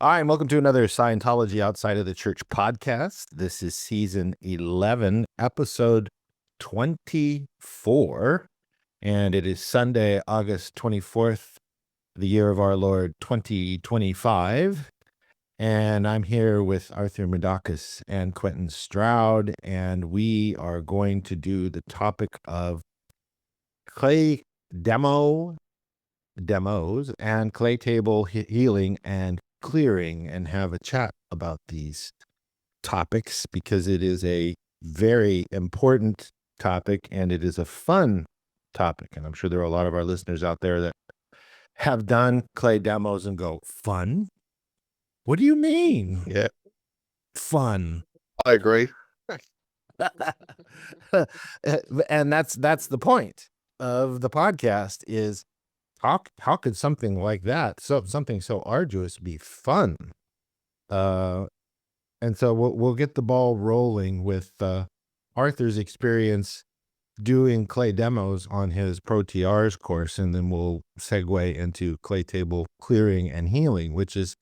Hi, and welcome to another Scientology Outside of the Church podcast. This is season 11, episode 24, and it is Sunday, August 24th, the year of our Lord 2025. And I'm here with Arthur Medakis and Quentin Stroud, and we are going to do the topic of clay demos and clay table healing and clearing, and have a chat about these topics because it is a very important topic and it is a fun topic. And I'm sure there are a lot of our listeners out there that have done clay demos and go, fun? What do you mean? Yeah, Fun. I agree. And that's the point of the podcast is how could something like that, something so arduous, be fun? And so we'll get the ball rolling with Arthur's experience doing clay demos on his Pro TRs course, and then we'll segue into clay table clearing and healing, which is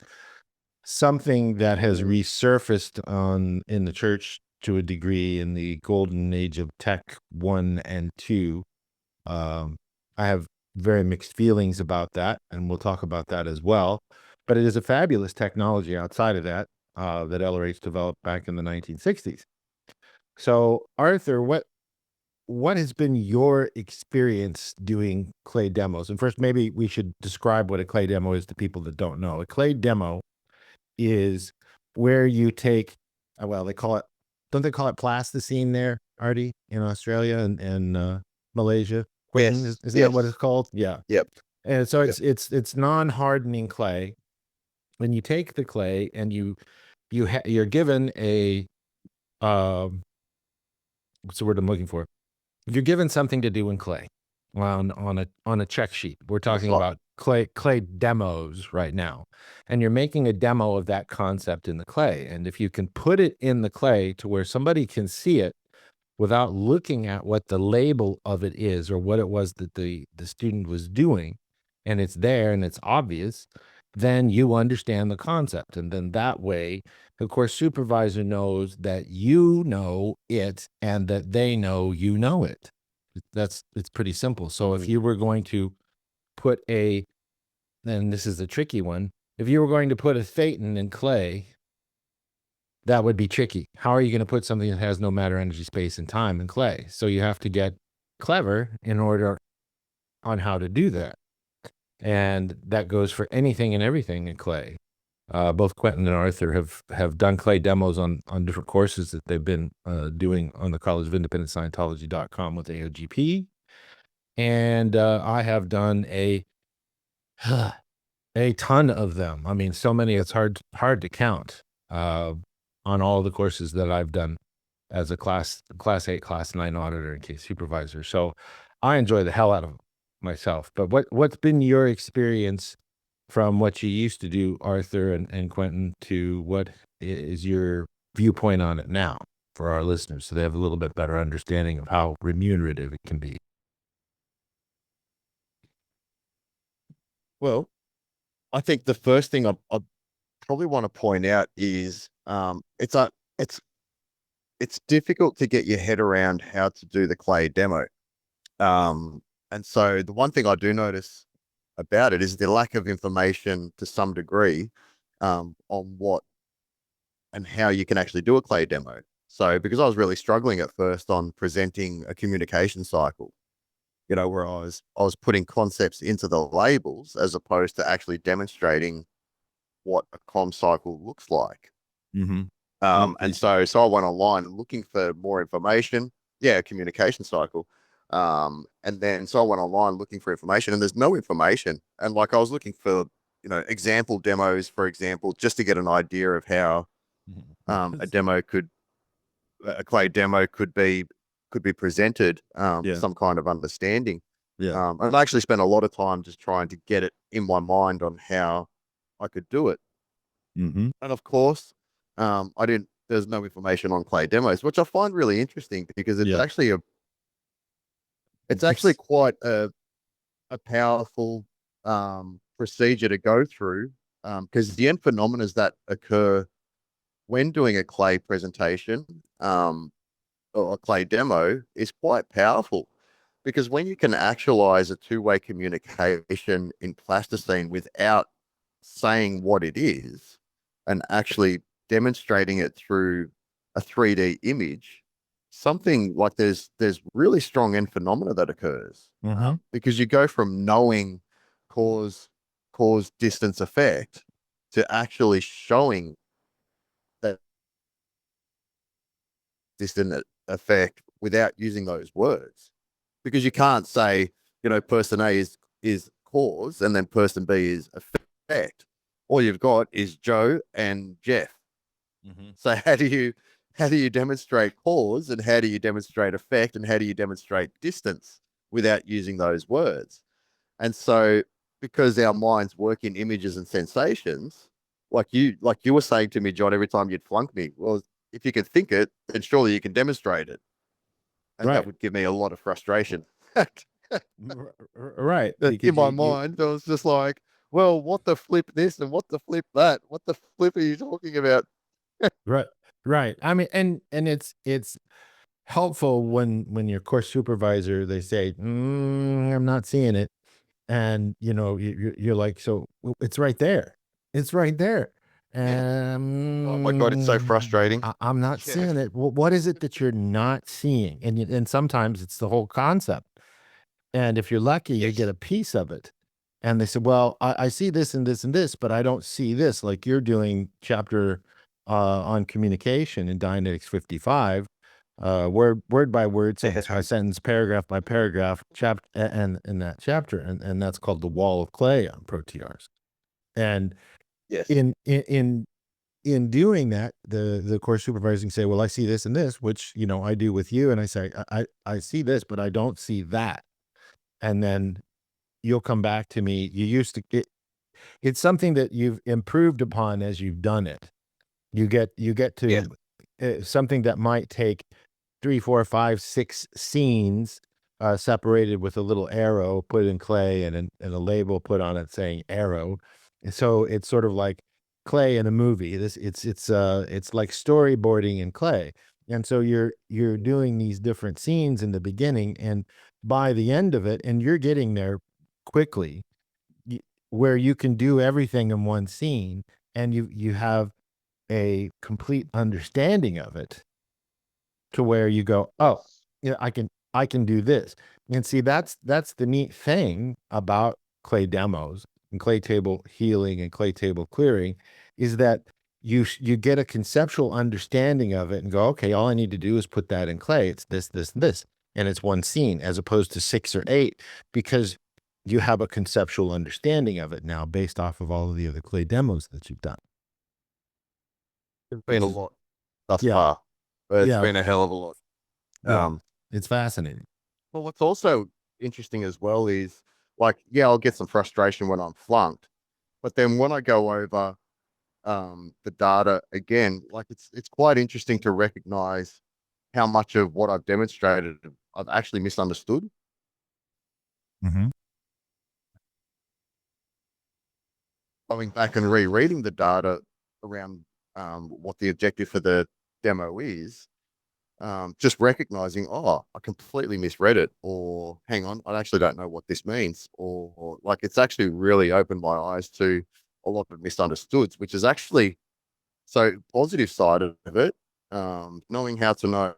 something that has resurfaced in the church to a degree in the golden age of tech 1 and 2. I have very mixed feelings about that, and we'll talk about that as well. But it is a fabulous technology outside of that that LRH developed back in the 1960s. So, Arthur, what has been your experience doing clay demos? And first, maybe we should describe what a clay demo is to people that don't know. A clay demo is where you take, well, don't they call it plasticine there, Artie, in Australia and Malaysia? Quentin, Yes, isn't that what it's yes, called? Yeah. yep, And so yep. it's non-hardening clay. When you take the clay and you're given a what's the word I'm looking for? You're given something to do in clay on a check sheet. We're On the talking slot. about clay demos right now. And you're making a demo of that concept in the clay. And if you can put it in the clay to where somebody can see it without looking at what the label of it is or what it was that the student was doing, and it's there and it's obvious, then you understand the concept. And then that way, of course, supervisor knows that you know it and that they know you know it. It's pretty simple. So if you were going to put and this is a tricky one, if you were going to put a Thetan in clay, that would be tricky. How are you going to put something that has no matter, energy, space, and time in clay? So you have to get clever in order on how to do that. And that goes for anything and everything in clay. Both Quentin and Arthur have done clay demos on different courses that they've been doing on the College of Independent Scientology.com with AOGP. And I have done a ton of them. I mean, so many it's hard to count on all the courses that I've done as a class 8, class 9 auditor and case supervisor. So I enjoy the hell out of myself. But what's been your experience from what you used to do, Arthur and Quentin, to what is your viewpoint on it now for our listeners, so they have a little bit better understanding of how remunerative it can be? Well, I think the first thing I probably want to point out is it's it's difficult to get your head around how to do the clay demo. And so the one thing I do notice about it is the lack of information to some degree on what and how you can actually do a clay demo. So because I was really struggling at first on presenting a communication cycle, where I was putting concepts into the labels as opposed to actually demonstrating what a comm cycle looks like. Mm-hmm. And so I went online looking for more information. Yeah, a communication cycle. And then so I went online looking for information, and there's no information. And like I was looking for, example demos, for example, just to get an idea of how a clay demo could be presented, Yeah. some kind of understanding. Yeah. And I actually spent a lot of time just trying to get it in my mind on how I could do it. Mm-hmm. And of course, there's no information on clay demos, which I find really interesting because it's Yeah. actually quite a powerful procedure to go through because the end phenomena that occur when doing a clay presentation, or a clay demo is quite powerful, because when you can actualize a two-way communication in plasticine without saying what it is and actually demonstrating it through a 3D image, something like there's really strong end phenomena that occurs, Mm-hmm. because you go from knowing cause cause distance effect to actually showing that distant effect without using those words, because you can't say, person A is cause and then person B is effect. All you've got is Joe and Jeff. Mm-hmm. So how do you demonstrate cause, and how do you demonstrate effect, and how do you demonstrate distance without using those words? And so, because our minds work in images and sensations, like you were saying to me, John, every time you'd flunk me, well, if you can think it, then surely you can demonstrate it. And that Right. would give me a lot of frustration. Right. In Because my you mind, I was just like, well, what the flip this and what the flip that? What the flip are you talking about? right. Right. I mean, and it's helpful when your course supervisor, they say, I'm not seeing it. And, you're like, so it's right there. It's right there. Yeah. Oh my God, it's so frustrating. I'm not Yeah. seeing it. What is it that you're not seeing? And sometimes it's the whole concept. And if you're lucky, you get Yes. a piece of it. And they said, well, I see this and this and this, but I don't see this. Like you're doing chapter on communication in Dynamics 55, word by word, sentence by sentence, paragraph by paragraph, chapter and in that chapter, and that's called the wall of clay on ProTRs. And Yes. in doing that, the course supervising say, well, I see this and this, which I do with you, and I say, I see this, but I don't see that. And then you'll come back to me. You used to it's something that you've improved upon as you've done it. You get Yeah. to something that might take 3, 4, 5, 6 scenes, separated with a little arrow put in clay and a label put on it saying arrow. And so it's sort of like clay in a movie. It's like storyboarding in clay. And so you're doing these different scenes in the beginning, and by the end of it, and you're getting there quickly, y where you can do everything in one scene, and you have a complete understanding of it to where you go, "Oh, Yes. yeah, I can do this." And see, that's the neat thing about clay demos and clay table healing and clay table clearing, is that you get a conceptual understanding of it and go, "Okay, all I need to do is put that in clay. It's this, this, and this." And it's one scene as opposed to 6 or 8, because you have a conceptual understanding of it now based off of all of the other clay demos that you've done, It's been which a is lot thus yeah, far, but it's yeah, been a hell of a lot. yeah. Um, It's fascinating. well, what's also interesting as well is, like, yeah, I'll get some frustration when I'm flunked, but then when I go over the data again, like it's quite interesting to recognize how much of what I've demonstrated I've actually misunderstood. Mhm. Going back and rereading the data around what the objective for the demo is, just recognizing, oh, I completely misread it, or hang on, I actually don't know what this means, or like it's actually really opened my eyes to a lot of misunderstoods, which is actually so positive side of it, knowing how to know.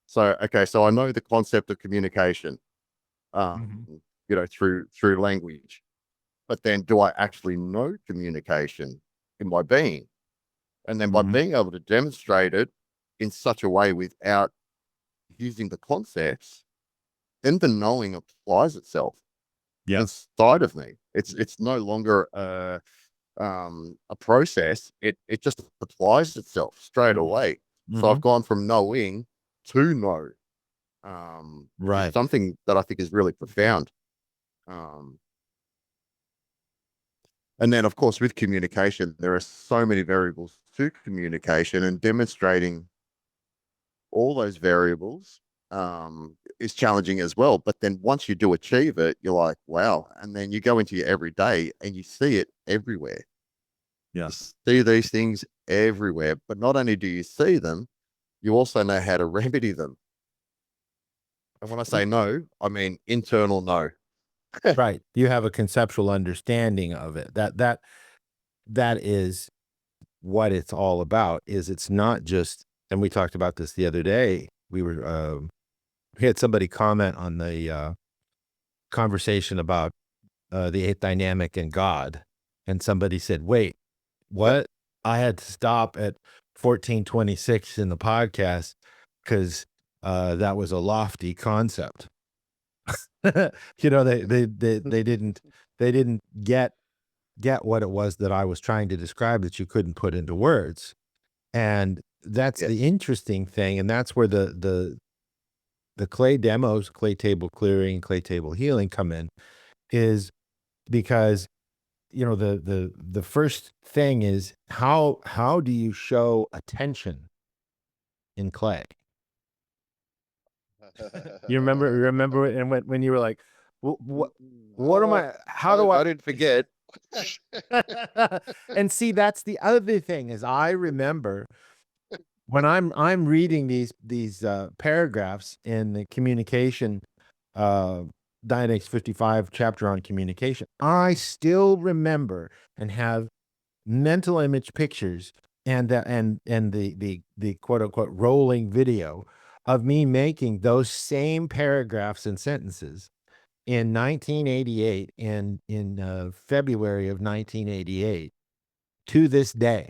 So, okay, so I know the concept of communication, um, Mhm. through language, but then do I actually know communication in my being? And then by Mhm. being able to demonstrate it in such a way without using the concepts, then the knowing applies itself Yeah. inside of me. It's no longer a process. It just applies itself straight Mhm. away. So I've Mhm. gone from knowing to know, which is Right. something that I think is really profound. Um, and then, of course, with communication, there are so many variables to communication, and demonstrating all those variables is challenging as well. But then once you do achieve it, you're like, wow. And then you go into your everyday and you see it everywhere. Yeah. You see these things everywhere, but not only do you see them, you also know how to remedy them. And when I say no, I mean internal no. Right. You have a conceptual understanding of it. That is what it's all about. Is it's not just, and we talked about this the other day. We had somebody comment on the conversation about the eighth dynamic and God, and somebody said, "Wait, Yep. what?" I had to stop at 1426 in the podcast because that was a lofty concept. You know, they didn't get what it was that I was trying to describe that you couldn't put into words. And that's the Yes. interesting thing, and that's where the clay demos, clay table clearing, clay table healing come in, is because the first thing is how do you show attention in clay? You remember it, and when you were like, what am I? How do I? I didn't forget. And see, that's the other thing is I remember when I'm reading these paragraphs in the communication uh Dynamics 55 chapter on communication. I still remember and have mental image pictures and the quote unquote rolling video of me making those same paragraphs and sentences in 1988 and in February of 1988 to this day.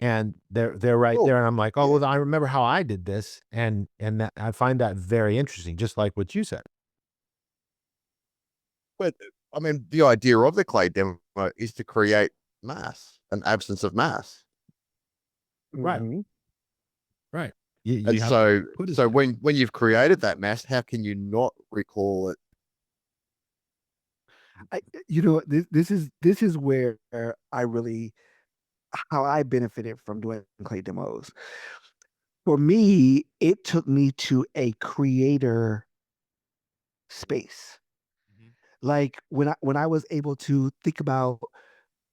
And they're right Cool. there, and I'm like, oh Yeah. well, I remember how I did this, and that I find that very interesting, just like what you said. But I mean, the idea of the clay demo is to create mass, an absence of mass. Right, Hmm. right. You And have to so, put it so there. when you've created that mass, how can you not recall it? This is where I really how I benefited from doing clay demos. For me, it took me to a creator space. Like when I was able to think about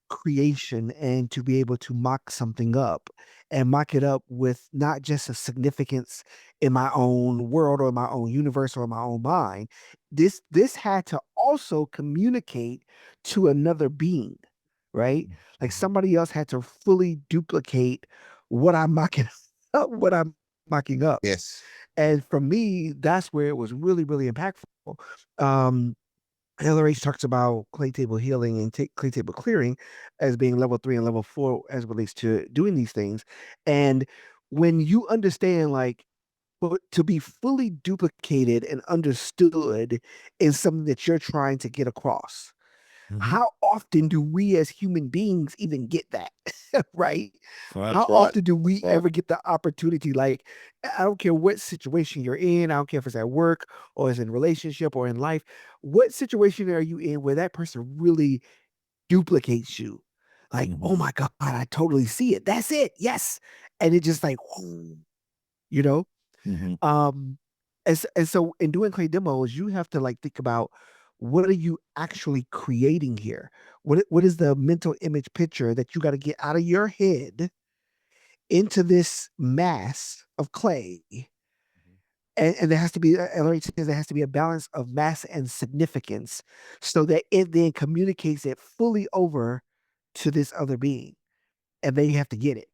creation and to be able to mock something up and mock it up with not just a significance in my own world or my own universe or my own mind. This had to also communicate to another being, right? Like Mhm. somebody else had to fully duplicate what I'm mocking up, what I'm mocking up. Yes. And for me, that's where it was really, really impactful. Um, LRH talks about clay table healing and clay table clearing as being level 3 and level 4 as it relates to doing these things. And when you understand, like, to be fully duplicated and understood in something that you're trying to get across, Mhm. how often do we as human beings even get that? Right? Well, How That's right. often do we That's right. ever get the opportunity? Like, I don't care what situation you're in, I don't care if it's at work or it's in a relationship or in life. What situation are you in where that person really duplicates you? Like, Mhm. oh my God, I totally see it. That's it. Yes. And it just like, you know? Mhm. Um, and so in doing clay demos, you have to like think about what are you actually creating here? What is the mental image picture that you got to get out of your head into this mass of clay? And there has to be, LRH says there has to be a balance of mass and significance so that it then communicates it fully over to this other being. And they have to get it.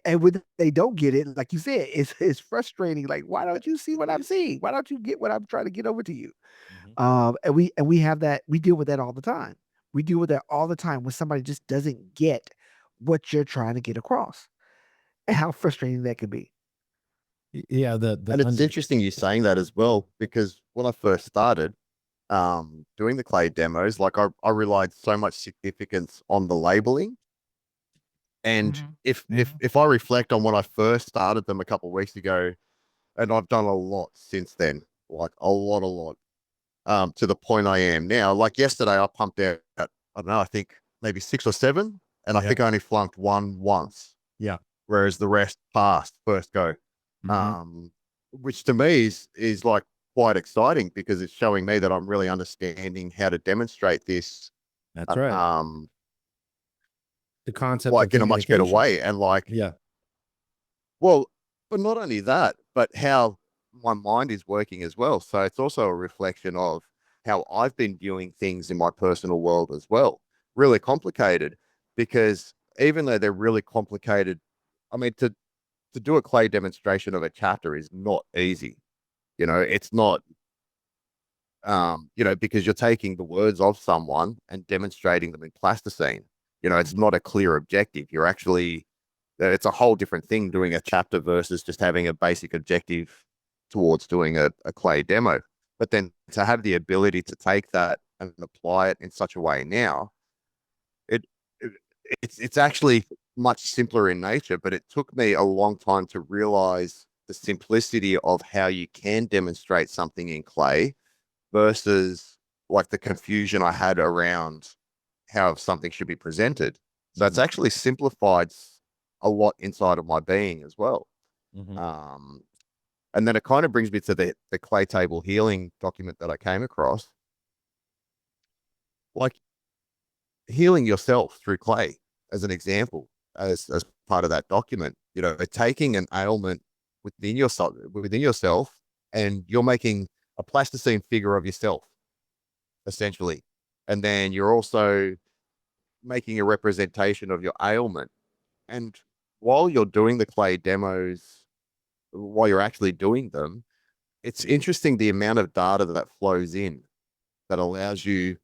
And when they don't get it, like you said, it's frustrating. Like, why don't you see what I'm seeing? Why don't you get what I'm trying to get over to you? Mhm. And we have that. We deal with that all the time. We deal with that all the time when somebody just doesn't get what you're trying to get across, and how frustrating that can be. Yeah, the And it's under interesting you saying that as well, because when I first started doing the clay demos, like I relied so much significance on the labeling. And Mhm. if I reflect on when I first started them a couple of weeks ago, and I've done a lot since then, like a lot, to the point I am now. Like yesterday, I pumped out, I don't know, I think maybe 6 or 7, and I Yeah. think I only flunked one once, Yeah. whereas the rest passed first go. Mhm. Um, which to me is like quite exciting because it's showing me that I'm really understanding how to demonstrate this. That's right. Um, The concept like of in a much better communication. way. And like, Yeah. well, but not only that, but how my mind is working as well. So it's also a reflection of how I've been viewing things in my personal world as well. Really complicated, because even though they're really complicated, I mean, to do a clay demonstration of a chapter is not easy. You know, it's not, you know, because you're taking the words of someone and demonstrating them in plasticine. You know, it's not a clear objective. You're actually, it's a whole different thing doing a chapter versus just having a basic objective towards doing a clay demo. But then to have the ability to take that and apply it in such a way now, it, it it's actually much simpler in nature, but it took me a long time to realize the simplicity of how you can demonstrate something in clay versus like the confusion I had around how something should be presented. So it's actually simplified a lot inside of my being as well. Mm-hmm. And then it kind of brings me to the clay table healing document that I came across. Like healing yourself through clay as an example, as part of that document, you know, taking an ailment within yourself, and you're making a plasticine figure of yourself, essentially. And then you're also making a representation of your ailment. And while you're doing the clay demos, while you're actually doing them, it's interesting the amount of data that flows in that allows you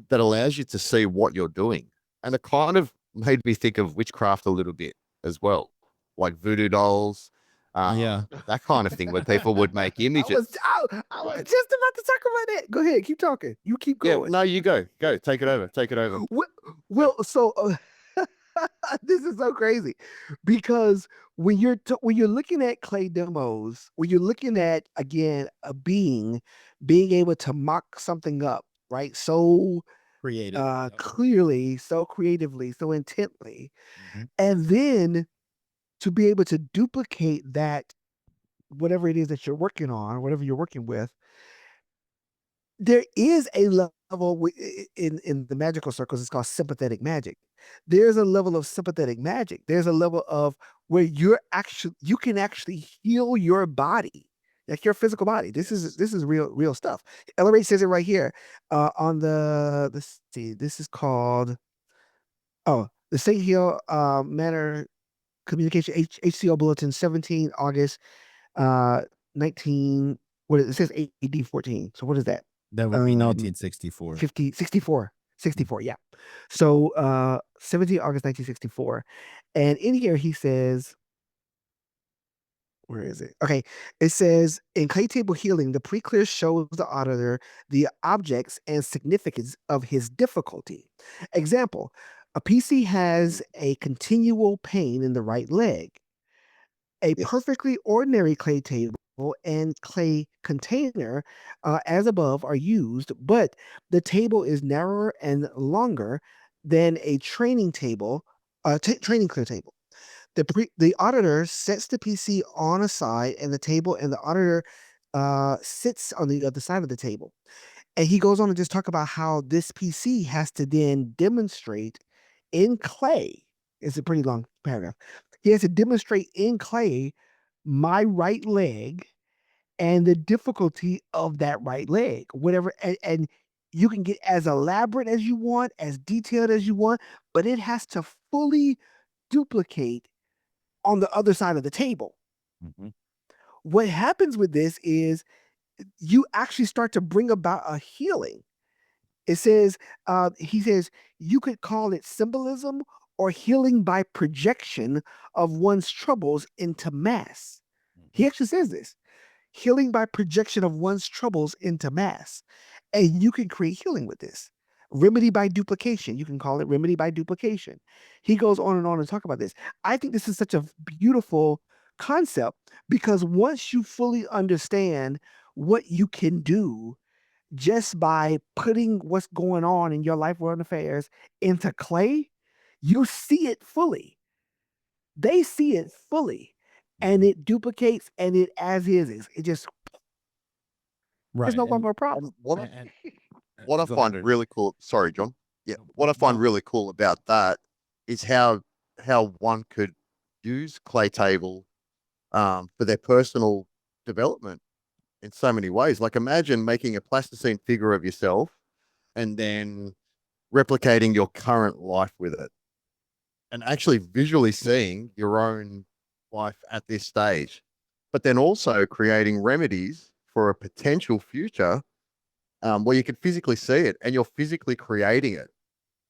to see what you're doing. And it kind of made me think of witchcraft a little bit as well, like voodoo dolls, Yeah. that kind of thing, where people would make images. I was just about to talk about that. Go ahead, keep talking. You keep Yeah, going. no, you go, take it over, take it over. Well, so this is so crazy because when you're looking at clay demos, when you're looking at again a being being able to mock something up, right? So Creative. Yep. clearly, so creatively, so intently, Mm-hmm. and then to be able to duplicate that whatever it is that you're working on, whatever you're working with, there is a level in the magical circles. It's called sympathetic magic. There's a level of sympathetic magic. There's a level of where you can actually heal your body, like your physical body. This is real stuff. Ellery says it right here on the, let's see, this is called, oh, the St. Hill Manor Communication HCO Bulletin, 17 August 19, what is it? It says AD 14. So what is that? That would be 1964. 64, yeah. So 17 August 1964. And in here he says, where is it? Okay. It says in clay table healing, the pre-clear shows the auditor the objects and significance of his difficulty. Example, a PC has a continual pain in the right leg. A Yes. perfectly ordinary clay table and clay container, as above, are used, but the table is narrower and longer than a training table, training clear table. The auditor sets the PC on a side and the table, and the auditor sits on the other side of the table. And he goes on to just talk about how this PC has to then demonstrate in clay. It's a pretty long paragraph. He has to demonstrate in clay my right leg and the difficulty of that right leg, whatever. And you can get as elaborate as you want, as detailed as you want, but it has to fully duplicate on the other side of the table. Mm-hmm. What happens with this is you actually start to bring about a healing. It says, he says, you could call it symbolism or healing by projection of one's troubles into mass. He actually says this, healing by projection of one's troubles into mass. And you can create healing with this. Remedy by duplication. You can call it remedy by duplication. He goes on and talk about this. I think this is such a beautiful concept because once you fully understand what you can do just by putting what's going on in your life, world affairs into clay, you see it fully. They see it fully, and it duplicates, and it as is. It just Right. there's no And, more problem. And what and I go find ahead. really cool. Sorry, John. Yeah. What I find really cool about that is how one could use clay table for their personal development in so many ways. Like imagine making a plasticine figure of yourself and then replicating your current life with it and actually visually seeing your own life at this stage, but then also creating remedies for a potential future where you can physically see it and you're physically creating it.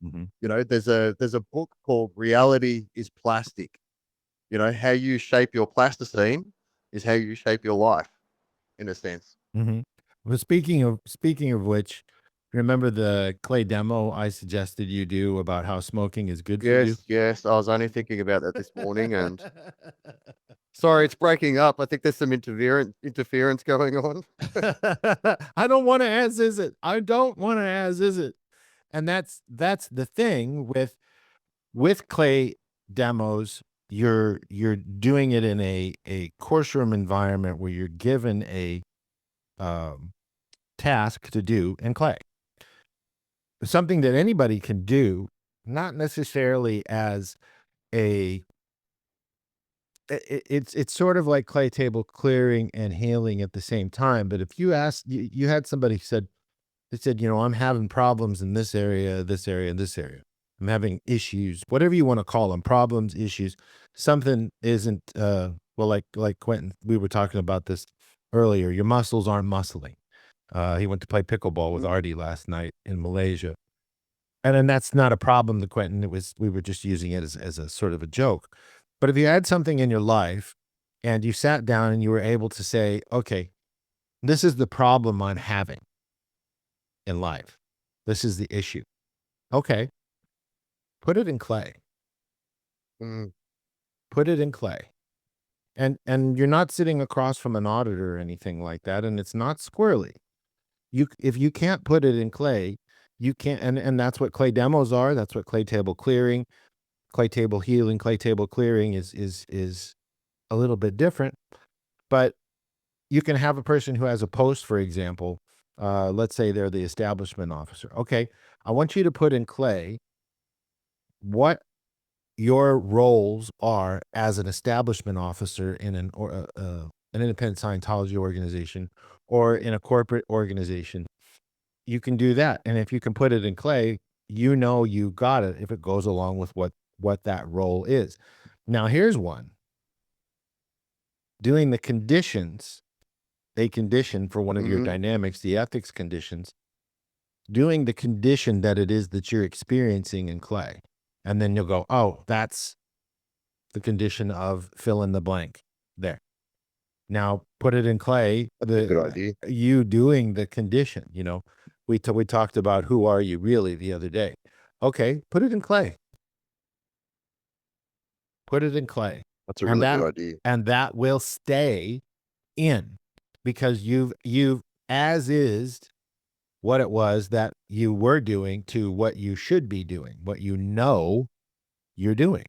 Mhm. You know, there's a book called Reality is Plastic. You know, how you shape your plasticine is how you shape your life, in a sense. Mhm. Well, speaking of which, remember the clay demo I suggested you do about how smoking is good for you? Yes. I was only thinking about that this morning, and sorry, it's breaking up. I think there's some interference going on. I don't want to as is it. I don't want to as is it. And that's the thing with clay demos. You're doing it in a course room environment where you're given a task to do in clay. Something that anybody can do, not necessarily as a it's sort of like clay table clearing and healing at the same time. But if you asked, you had somebody said, they said, I'm having problems in this area, this area, and this area. I'm having issues, whatever you want to call them, problems, issues. Something isn't well, like Quentin, we were talking about this earlier. Your muscles aren't muscling. He went to play pickleball with Artie last night in Malaysia. And then that's not a problem to Quentin. We were just using it as a sort of a joke. But if you had something in your life and you sat down and you were able to say, okay, this is the problem I'm having in life. This is the issue. Okay. Put it in clay. Mm, Put it in clay. And you're not sitting across from an auditor or anything like that. And it's not squirrely. If you can't put it in clay, you can't, and that's what clay demos are. That's what clay table clearing, clay table healing, clay table clearing is a little bit different. But you can have a person who has a post, for example. Let's say they're the establishment officer. Okay, I want you to put in clay what your roles are as an establishment officer in an independent Scientology organization or in a corporate organization. You can do that, and if you can put it in clay, you got it if it goes along with what that role is. Now, here's one. Doing the conditions, a condition for one of your mhm. dynamics, the ethics conditions, doing the condition that it is that you're experiencing in clay. And then you'll go, oh, that's the condition of fill in the blank there. Now put it in clay, That's a good idea. you doing the condition, we talked about who are you really the other day. Okay, put it in clay. Put it in clay. That's a And really good idea. that will stay in because you've as is what it was that you were doing to what you should be doing, what you're doing.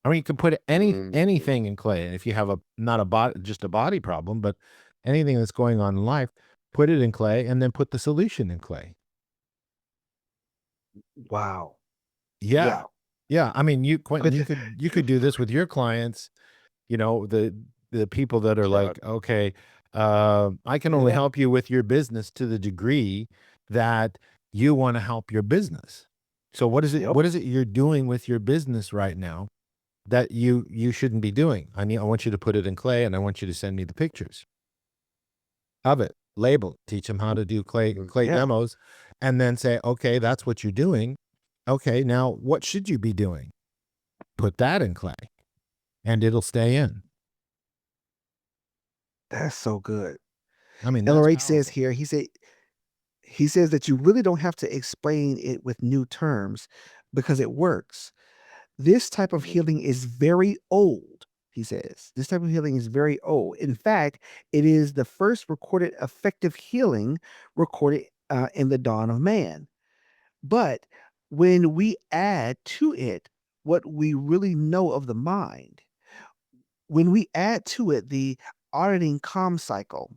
I mean, you can put Mm, anything in clay. And if you have not a body, just a body problem, but anything that's going on in life, put it in clay and then put the solution in clay. Wow. Yeah. Yeah. I mean, Quentin, But you could do this with your clients, the people that are that's right. like, okay, I can only yeah, help you with your business to the degree that you want to help your business. So yep. what is it you're doing with your business right now that you shouldn't be doing? I want you to put it in clay and I want you to send me the pictures of it. Label, teach them how to do clay Yeah. demos, and then say, okay, that's what you're doing. Okay, now what should you be doing? Put that in clay and it'll stay in. That's so good. I mean, that's Ellery says powerful. here, he says that you really don't have to explain it with new terms because it works. This type of healing is very old, he says. This type of healing is very old. In fact, it is the first recorded effective healing recorded in the dawn of man. But when we add to it what we really know of the mind, when we add to it the auditing calm cycle,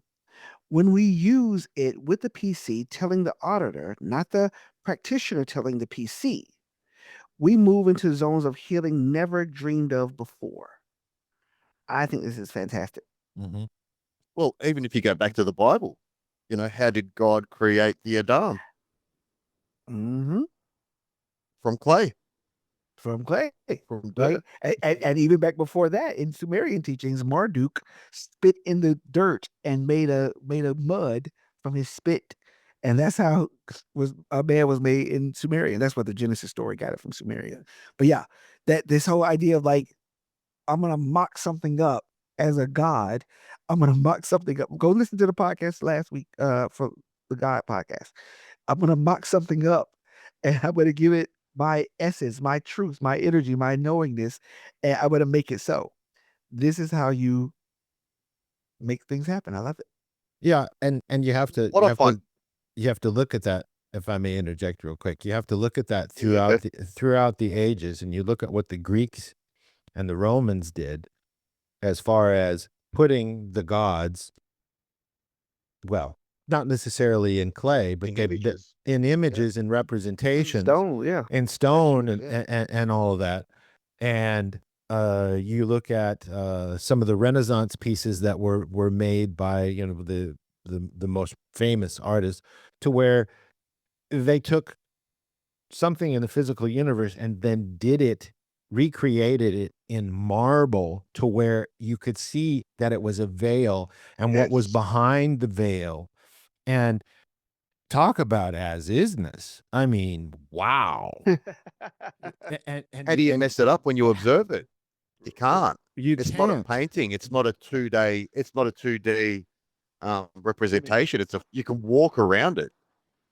when we use it with the PC telling the auditor, not the practitioner telling the PC, we move into zones of healing never dreamed of before. I think this is fantastic. Mhm. Well, even if you go back to the Bible, how did God create the Adam? Mm-hmm. From clay, From clay, from right? dirt. And even back before that, in Sumerian teachings, Marduk spit in the dirt and made a mud from his spit, and that's how a man was made in Sumerian. That's what the Genesis story got it from Sumerian. But yeah, that this whole idea of like, I'm gonna mock something up as a god. I'm gonna mock something up. Go listen to the podcast last week, for the God podcast. I'm gonna mock something up, and I'm gonna give it my essence, my truth, my energy, my knowingness, and I'm gonna make it so. This is how you make things happen. I love it. Yeah, and you have to What I find, look at that. If I may interject real quick, you have to look at that yeah, throughout the ages, and you look at what the Greeks and the Romans did as far as putting the gods, well, not necessarily in clay, but in they images. in images and representations, Stone, yeah. in stone, and, Yeah. and all of that. And you look at some of the Renaissance pieces that were made by the most famous artists, to where they took something in the physical universe and then recreated it in marble, to where you could see that it was a veil and what was Yes. behind the veil. And talk about as isness. I mean, wow. How do you mess it up when you observe it? You can't. You It's not a can't. painting. It's not a 2D. It's not a 2D representation. You can walk around it.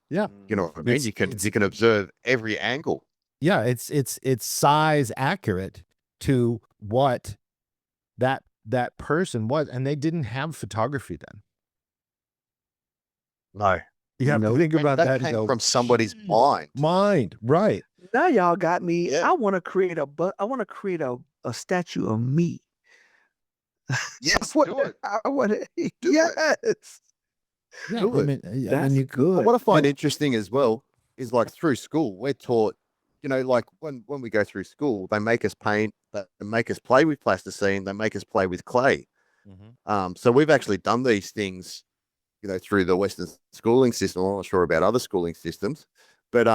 Yeah. You know what I mean? You can observe every angle. Yeah, it's size accurate to what that person was, and they didn't have photography then. No, You have to think about that and came go, from somebody's "Jeez, mind, right?" Now y'all got me. Yeah. I want to create I want to create a statue of me. Yes, What do it. I want to. Do it. Yes, Yeah, Do I it. mean, that's you good. What I find and interesting as well is, like, through school, we're taught, like when we go through school, they make us paint, they make us play with plasticine, they make us play with clay. Mhm. So we've actually done these things, through the Western schooling system. I'm not sure about other schooling systems, but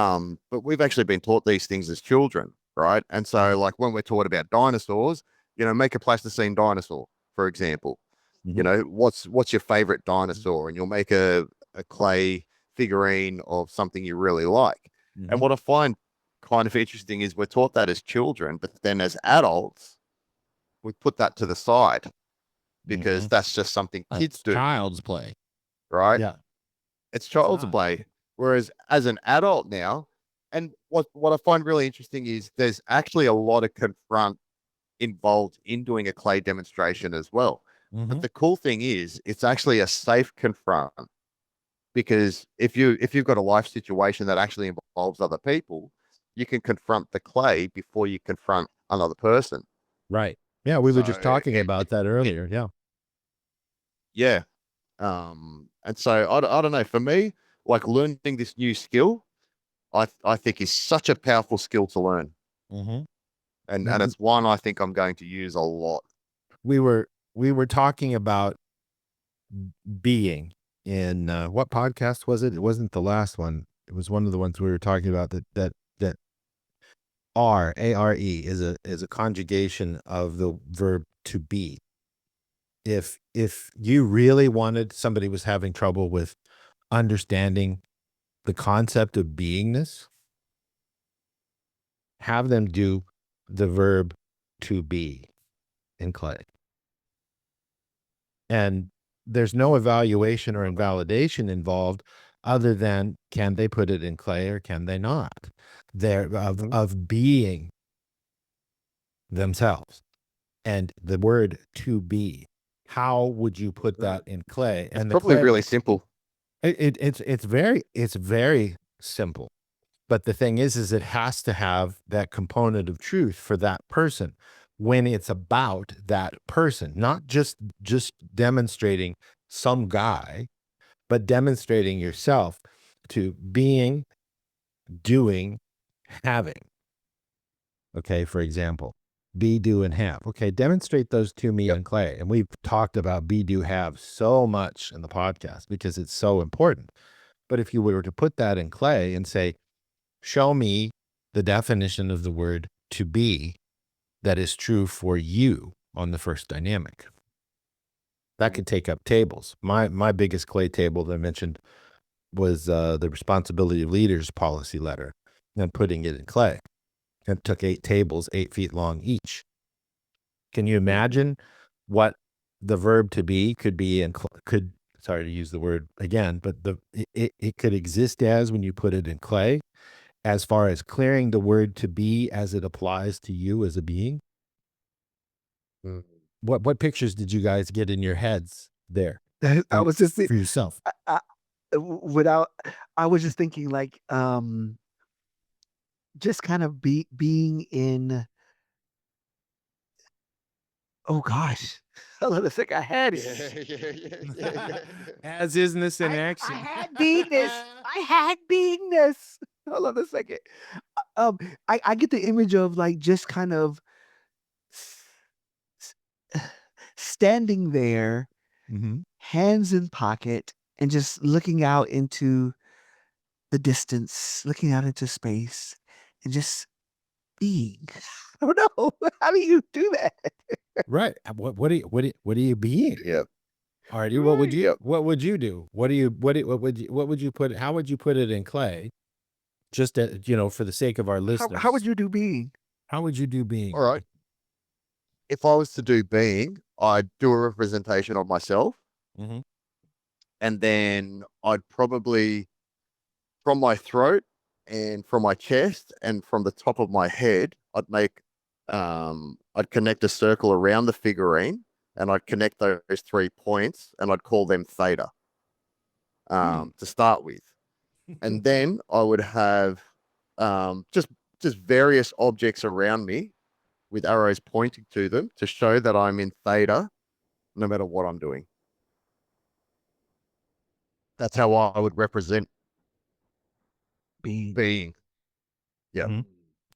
we've actually been taught these things as children, right? And so, like, when we're taught about dinosaurs, make a plasticine dinosaur, for example. Mhm. What's your favorite dinosaur, and you'll make a clay figurine of something you really like. And Mhm. what I find kind of interesting is we're taught that as children, but then as adults, we put that to the side because Mhm. that's just something kids It's do, child's play. right? Yeah. It's child's play. Whereas as an adult now, and what I find really interesting is there's actually a lot of confront involved in doing a clay demonstration as well. But Mhm. the cool thing is it's actually a safe confront, because if you've got a life situation that actually involves other people, you can confront the clay before you confront another person. Right. Yeah, we were just So talking about that it earlier. Yeah. yeah. And so I don't know, for me, like, learning this new skill, I think is such a powerful skill to learn. Mhm. And it's one I think I'm going to use a lot. We were talking about being in what podcast was it? It wasn't the last one. It was one of the ones we were talking about, that ARE is a conjugation of the verb to be. If you really wanted, somebody was having trouble with understanding the concept of beingness, have them do the verb to be in clay. And there's no evaluation or invalidation involved, other than, can they put it in clay or can they not? They're of being themselves. And the word to be, how would you put that in clay? It's And the probably clay, really simple. it's very simple. But the thing is it has to have that component of truth for that person, when it's about that person, not just demonstrating some guy, but demonstrating yourself to being doing, having. Okay, for example, be, do, and have. Okay, demonstrate those to me in clay. And we've talked about be, do, have so much in the podcast because it's so important. But if you were to put that in clay and say, show me the definition of the word to be that is true for you on the first dynamic, that could take up tables. My biggest clay table that I mentioned was the responsibility of leaders policy letter, and putting it in clay. It took 8 tables, 8 feet long each. Can you imagine what the verb to be could be and could, sorry to use the word again, but it could exist as when you put it in clay, as far as clearing the word to be as it applies to you as a being? What pictures did you guys get in your heads there I was just for yourself? without, I was just thinking like, just kind of being in, oh gosh, hold on a sec, I had it. As isness in action. I had beingness. I had beingness. Hold on a second. I get the image of like just kind of standing there, Mhm. hands in pocket, and just looking out into the distance, looking out into space, and just being. I don't know. How do you do that? Right. What are you being? Yeah. Artie, what would you Yep. what would you do? What would you put, how would you put it in clay? Just for the sake of our listeners. How would you do being? How would you do being? All right. If I was to do being, I'd do a representation of myself. Mhm. And then I'd probably, from my throat and from my chest and from the top of my head, I'd connect a circle around the figurine and I'd connect those 3 points and I'd call them theta to start with. And then I would have just various objects around me with arrows pointing to them to show that I'm in theta no matter what I'm doing. That's how I would represent being. Yeah. Mhm.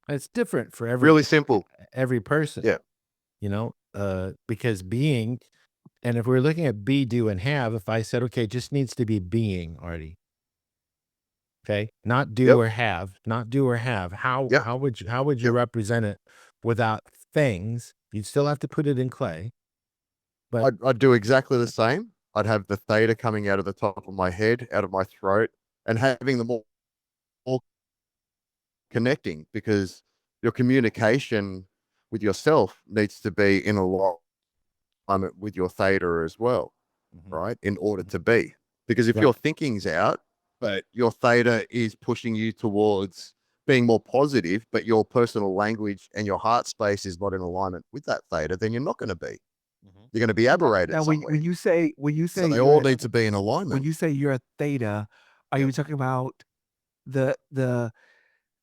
It's different for Really simple. every person. Yeah. Because being, and if we're looking at be, do, and have, if I said, okay, just needs to be being, Artie. Okay, not do Yep. or have, not do or have. How Yep. how would you Yep. represent it without things? You'd still have to put it in clay. But I'd do exactly the same. I'd have the theta coming out of the top of my head, out of my throat, and having them all connecting, because your communication with yourself needs to be in alignment with your theta as well, right? In order to be. Because if Right. your thinking's out, but your theta is pushing you towards being more positive, but your personal language and your heart space is not in alignment with that theta, then you're not going to be. You're going to be aberrated Now, somewhere. when you say So they you're all a- need to be in when alignment. you say you're a theta, are Yep. you talking about the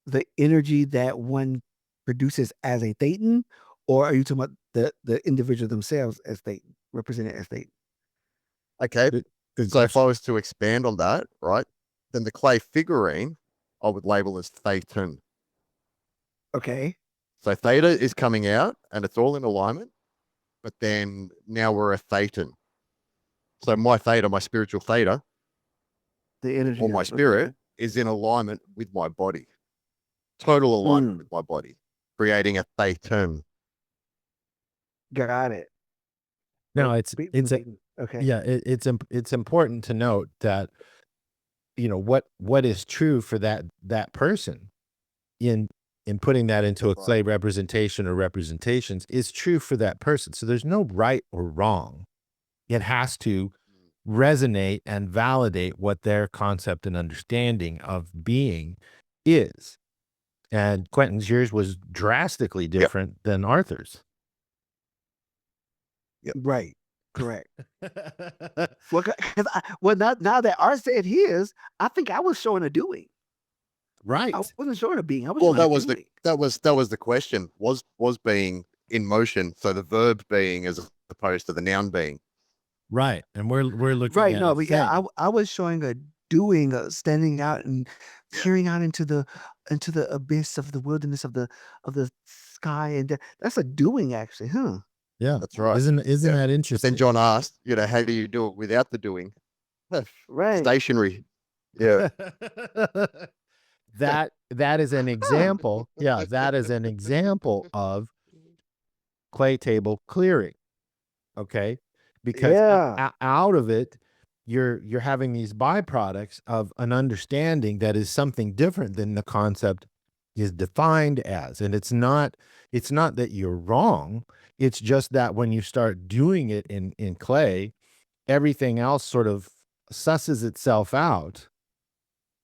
the energy that one produces as a thetan, or are you talking about the individual themselves as thetan, represented as thetan? Okay. Good So if question. I was to expand on that, right, then the clay figurine I would label as thetan. Okay. So theta is coming out and it's all in alignment, but then now we're a thetan. So my theta, my spiritual theta, The energy or my of spirit, is in alignment with my body. Total alignment with my body, creating a thetan. Got it. No, Right. it's Okay. yeah, it's important to note that what is true for that person in putting that into a clay representation or representations is true for that person. So there's no right or wrong. It has to resonate and validate what their concept and understanding of being is. And Quentin's, yours was drastically different than Arthur's. Right. Correct. Well, now that Art said his, I think I was showing a doing. Right. I wasn't showing a being. I was Well, showing a that was the question. Was being in motion? So the verb being as opposed to the noun being. Right. And we're looking right. at No, a but yeah, thing. I was showing doing, standing out and peering out into the abyss of the wilderness of the sky, and that's a doing, actually, huh? Yeah, That's right. Isn't Yeah. that Then interesting? John asked, how do you do it without the doing? Right. Stationary. Yeah. That is an example. Yeah, that is an example of clay table clearing. Okay, because Yeah. out of it, you're having these byproducts of an understanding that is something different than the concept is defined as. And it's not that you're wrong. It's just that when you start doing it in clay, everything else sort of susses itself out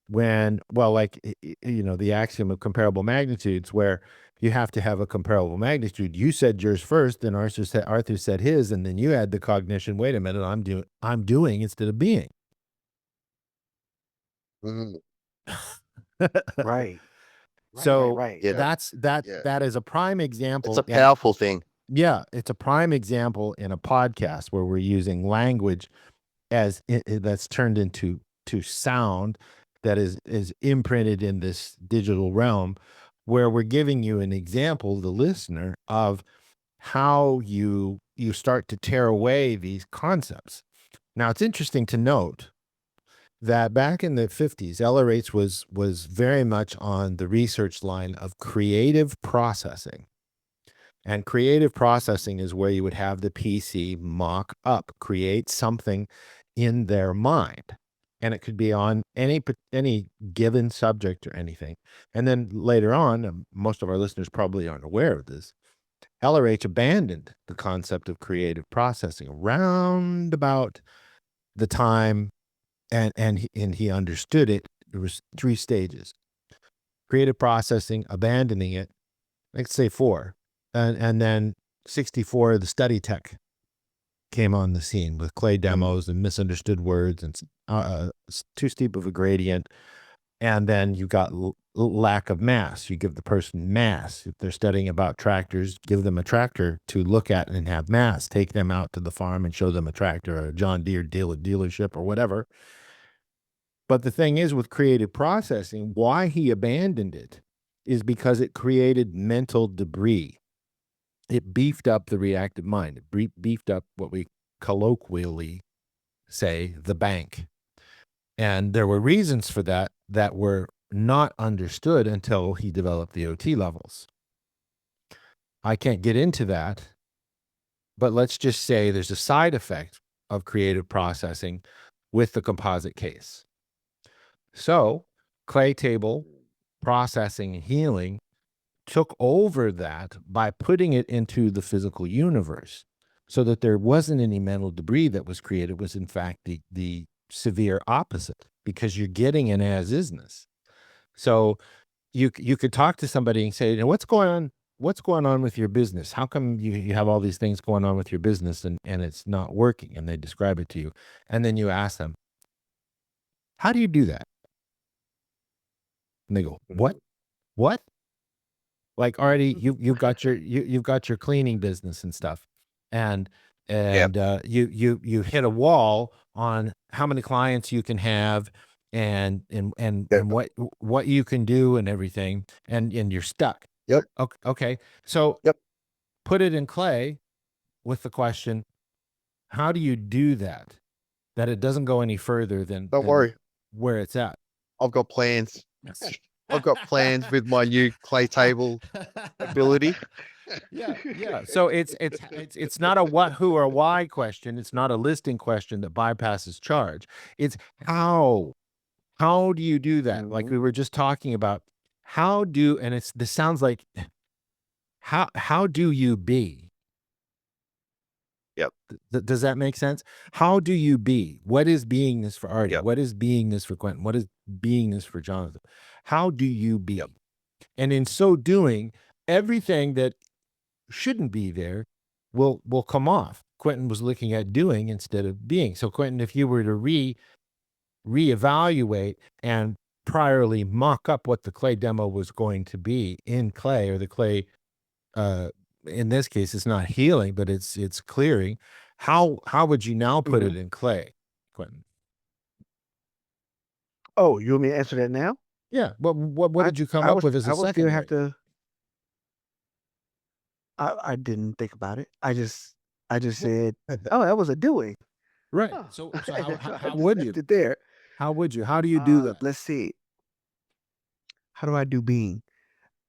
when, well, like, the axiom of comparable magnitudes, where you have to have a comparable magnitude. You said yours first, then Arthur said his, and then you had the cognition, wait a minute, I'm doing instead of being. Mm. Right. So Right. Yeah. that is a prime example. It's a powerful thing. Yeah, it's a prime example in a podcast where we're using language as that's turned into sound that is imprinted in this digital realm, where we're giving you an example, the listener, of how you start to tear away these concepts. Now, it's interesting to note that back in the 50s, LRH was very much on the research line of creative processing. And creative processing is where you would have the PC mock up, create something in their mind. And it could be on any given subject or anything. And then later on, most of our listeners probably aren't aware of this, LRH abandoned the concept of creative processing around about the time, and he understood it. There was 3 stages: creative processing, abandoning it, let's say 4, and then 64, the study tech came on the scene with clay demos and misunderstood words and too steep of a gradient. And then you got lack of mass. You give the person mass. If they're studying about tractors, give them a tractor to look at and have mass. Take them out to the farm and show them a tractor or a John Deere dealership or whatever. But the thing is, with creative processing, why he abandoned it is because it created mental debris. It beefed up the reactive mind. It beefed up what we colloquially say the bank. And there were reasons for that were not understood until he developed the OT levels. I can't get into that, but let's just say there's a side effect of creative processing with the composite case. So clay table processing and healing took over that by putting it into the physical universe, so that there wasn't any mental debris that was created. It was in fact the severe opposite, because you're getting an as-isness. So you could talk to somebody and say, what's going on with your business? How come you have all these things going on with your business and it's not working? And they describe it to you. And then you ask them, how do you do that? And they go, what? Like, already you've got your cleaning business and stuff. And you hit a wall on how many clients you can have and what you can do and everything, and you're stuck. Yep. Okay. So Yep. put it in clay with the question, how do you do that it doesn't go any further than Don't worry. where it's at? I've got plans. I've got plans with my new clay table ability. Yeah. So it's not a what, who, or why question. It's not a listing question that bypasses charge. It's how do you do that? Like we were just talking about, this sounds like, how do you be? Yep. Does that make sense? How do you be? What is beingness for Artie? Yep. What is beingness for Quentin? What is beingness for Jonathan? How do you be? Yep. And in so doing, everything that shouldn't be there will come off. Quentin was looking at doing instead of being. So Quentin, if you were to reevaluate and priorly mock up what the clay demo was going to be in clay, or the clay, in this case, it's not healing, but it's clearing. How would you now put it in clay, Quentin? Oh, you want me to answer that now? Yeah. What did you come I up was with as I a will still have secondary? to. I didn't think about it. I just said, oh, that was a doing. Right. Huh. So And so I how just would left you? it there. How would you? How do you do that? Let's see. How do I do being?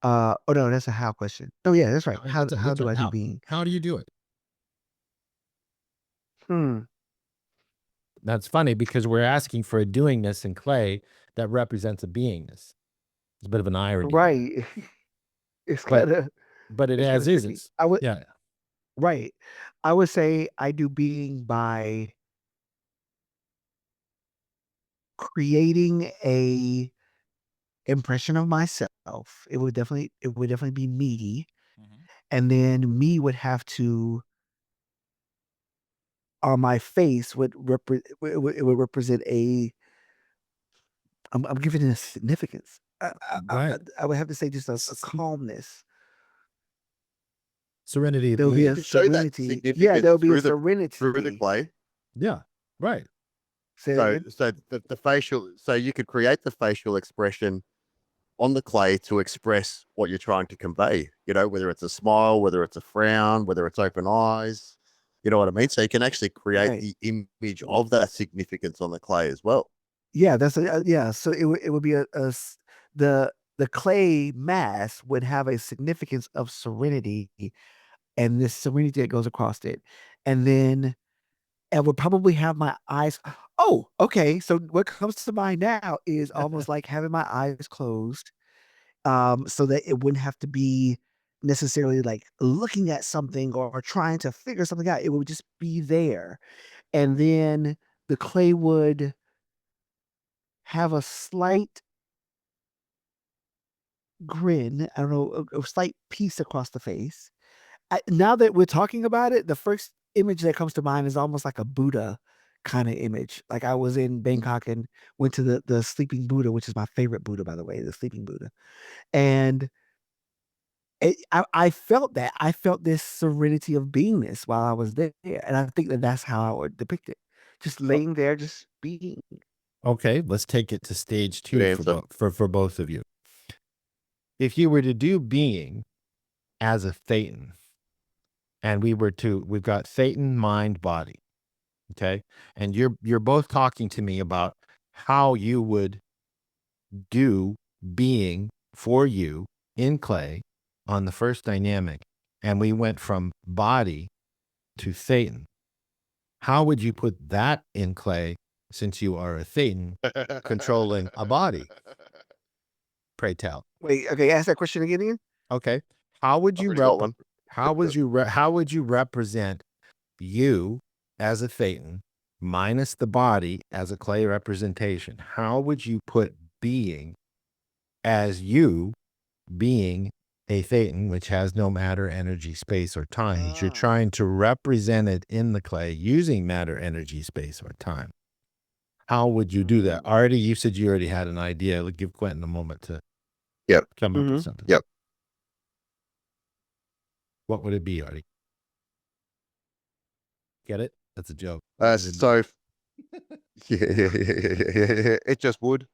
Oh no, that's a how question. Oh yeah, that's right. No, How that's do right. I do being? How do you do it? Hmm. That's funny because we're asking for a doingness in clay that represents a beingness. It's a bit of an irony there. Right. It's But kind of but it it's kind as of is. tricky. It's I would yeah. right. I would say I do being by creating a impression of myself. It would definitely be me, Mhm. and then me would have to on my face it would represent a I'm giving it a significance. Right. I would have to say just a S- calmness. Serenity of There'll be You a being. can show that serenity. Yeah, significance there'll be a through the serenity. clay. Yeah. Right. Say that again. So the facial, so you could create the facial expression on the clay to express what you're trying to convey, you know, whether it's a smile, whether it's a frown, whether it's open eyes, you know what I mean? So you can actually create Right. the image of that significance on the clay as well. Yeah, that's a yeah. So it would be the clay mass would have a significance of serenity, and this serenity that goes across it, and then I would probably have my eyes. Oh, okay. So what comes to mind now is almost like having my eyes closed, so that it wouldn't have to be necessarily like looking at something or trying to figure something out. It would just be there, and then the clay would have a slight grin, I don't know, a slight piece across the face. Now that we're talking about it, the first image that comes to mind is almost like a Buddha kind of image. Like I was in Mm. Bangkok and went to the sleeping Buddha, which is my favorite Buddha, by the way, the sleeping Buddha. And I felt that. I felt this serenity of beingness while I was there. And I think that that's how I would depict it. Just O- laying there, just being. Okay, let's take it to stage Good 2 answer. for both of you. If you were to do being as a thetan, and we've got thetan, mind, body. Okay. And you're both talking to me about how you would do being for you in clay on the first dynamic. And we went from body to thetan. How would you put that in clay since you are a thetan controlling a body? Pray tell. Wait, okay, ask that question again, Ian. Okay. How would I've you already got one. how would you represent you as a thetan minus the body as a clay representation? How would you put being as you being a thetan, which has no matter, energy, space, or time, but you're Ah. trying to represent it in the clay using matter, energy, space, or time? How would you do that? Mm. Already, you said you already had an idea. Let's give Quentin a moment to Yep. come up with Mhm. something. Yep. What would it be, Artie? Get it? That's a joke. So yeah. It just would.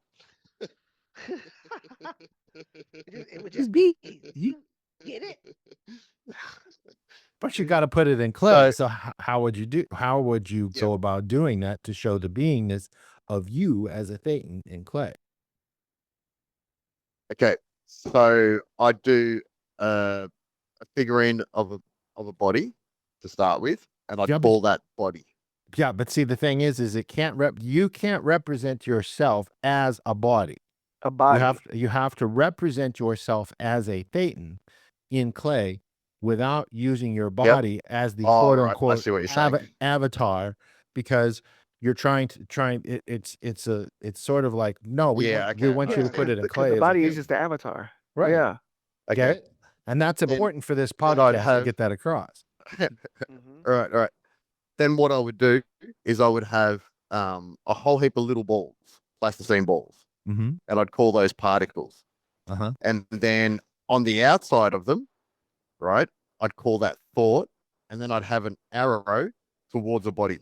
It would just be. You get it? But you got to put it in clay. So So how would you do? How would you yep. go about doing that to show the beingness of you as a thetan in clay? Okay. So I do a figurine of a body to start with, and I'd Yeah, but call that body. see, the thing is it can't you can't represent yourself as a body. A body. You have to represent yourself as a thetan in clay without using your Yep. body as the All quote right. I unquote see what you're saying. avatar, because you're it's sort of like, no, Yeah. we Okay. want I you to Yeah, put understand. it in because the clay as a body is human. just the avatar. Right. Yeah. Get Okay. it? And that's Then important for this then I'd podcast to have. get that across. All Mhm. right. All right. Then what I would do is I would have a whole heap of little balls, plasticine balls, Mm-hmm. and I'd call those particles. Uh-huh. And then on the outside of them, right, I'd call that thought, and then I'd have an arrow towards a body.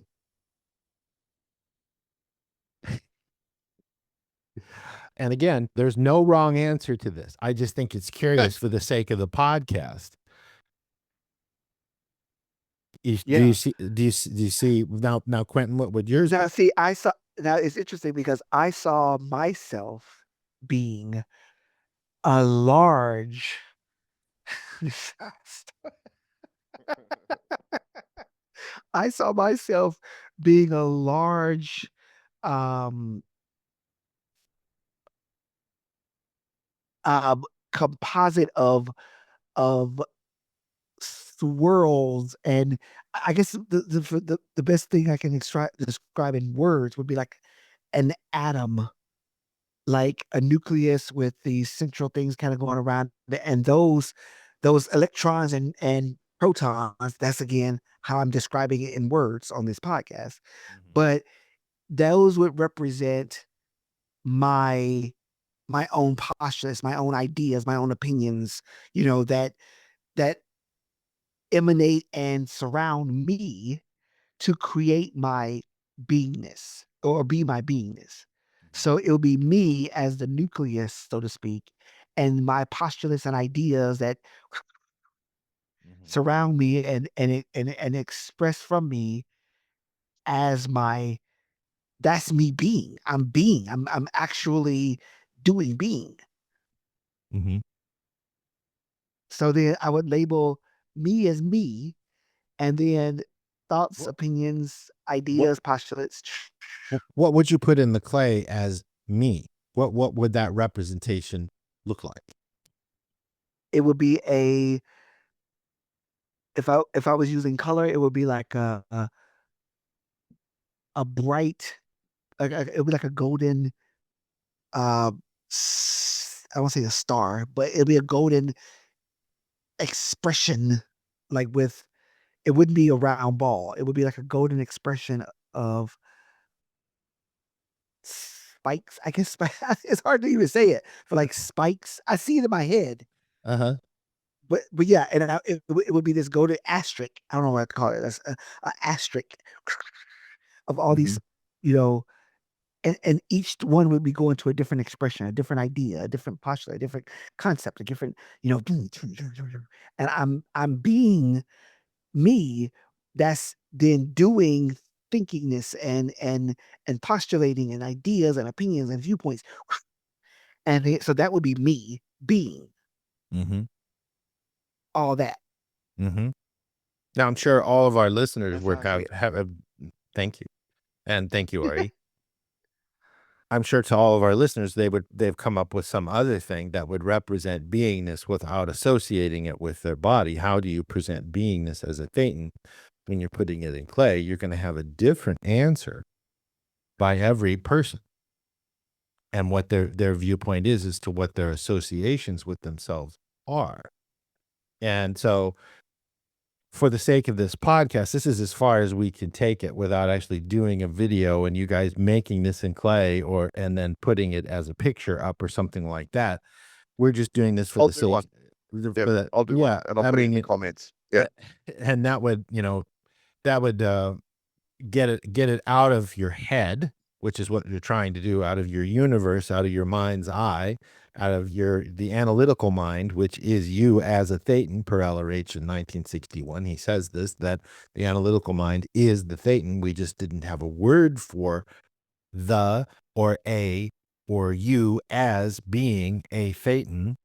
And again, there's no wrong answer to this. I just think it's curious for the sake of the podcast. Do you see now, Quentin, what would yours? Now, see, now it's interesting because I saw myself being a large. I saw myself being a large um composite of swirls, and I guess the best thing I can describe in words would be like an atom, like a nucleus with these central things kind of going around, and those electrons and protons. That's again how I'm describing it in words on this podcast, but those would represent my my own postulates, my own ideas, my own opinions, that emanate and surround me to create my beingness or be my beingness. So it'll be me as the nucleus, so to speak, and my postulates and ideas that surround me and express from me as my that's me being. I'm being. I'm actually doing being. Mm-hmm. So then I would label me as me, and then thoughts, What- opinions, ideas, postulates. What would you put in the clay as me? What would that representation look like? It would be if I was using color, it would be like a bright, it would be like a golden, uh, I won't say a star, but it'll be a golden expression, like with it wouldn't be a round ball. It would be like a golden expression of spikes. I guess it's hard to even say it for like spikes. I see it in my head, Uh-huh. but yeah, and it would be this golden asterisk. I don't know what to call it. That's a asterisk of all these, you know, and each one would be going to a different expression, a different idea, a different postulate, a different concept, a different, and I'm being me. That's then doing thinkingness and postulating and ideas and opinions and viewpoints, and so that would be me being Mm-hmm. all that. Mm-hmm. Now, I'm sure all of our listeners That work sounds out. great. Thank you, and thank you, Ari. I'm sure to all of our listeners, they've come up with some other thing that would represent beingness without associating it with their body. How do you present beingness as a thetan when you're putting it in clay? You're going to have a different answer by every person, and what their viewpoint is as to what their associations with themselves are. And so, for the sake of this podcast, this is as far as we can take it without actually doing a video and you guys making this in clay and then putting it as a picture up or something like that. We're just doing this for I'll the do sake. one. Yeah, I'll do one, and I'll put it in the comments. Yeah, and that would, get it out of your head, which is what you're trying to do, out of your universe, out of your mind's eye, out of the analytical mind, which is you as a thetan, per LRH in 1961. He says that the analytical mind is the thetan. We just didn't have a word for the or a or you as being a thetan.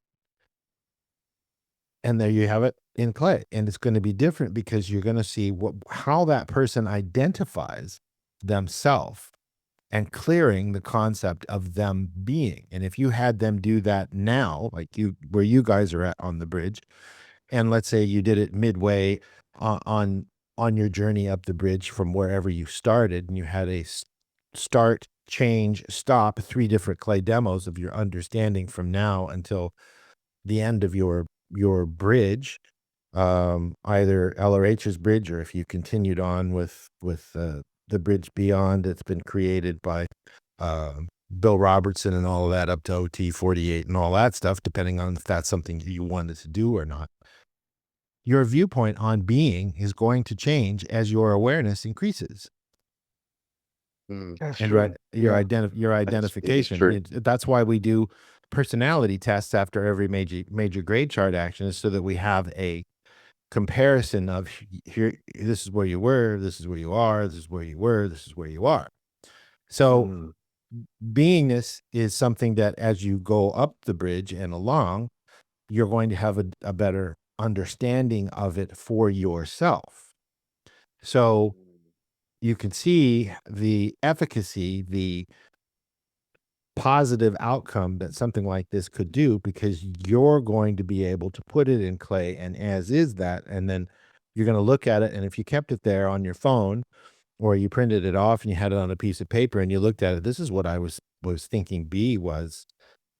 And there you have it in clay. And it's going to be different because you're going to see how that person identifies themselves and clearing the concept of them being. And if you had them do that now, like where you guys are at on the bridge, and let's say you did it midway on your journey up the bridge from wherever you started, and you had a start, change, stop, 3 different clay demos of your understanding from now until the end of your bridge, either LRH's bridge, or if you continued on with the bridge beyond that's been created by Bill Robertson and all of that up to OT 48 and all that stuff, depending on if that's something you wanted to do or not. Your viewpoint on being is going to change as your awareness increases. Mm. That's and true. your Yeah. your It is identification. true. That's why we do personality tests after every major grade chart action, is so that we have a comparison of here. This is where you were. This is where you are. This is where you were. This is where you are. So Mm. beingness is something that as you go up the bridge and along, you're going to have a better understanding of it for yourself. So you can see the efficacy, the positive outcome that something like this could do, because you're going to be able to put it in clay and as is that, and then you're going to look at it, and if you kept it there on your phone or you printed it off and you had it on a piece of paper and you looked at it, this is what I was thinking B was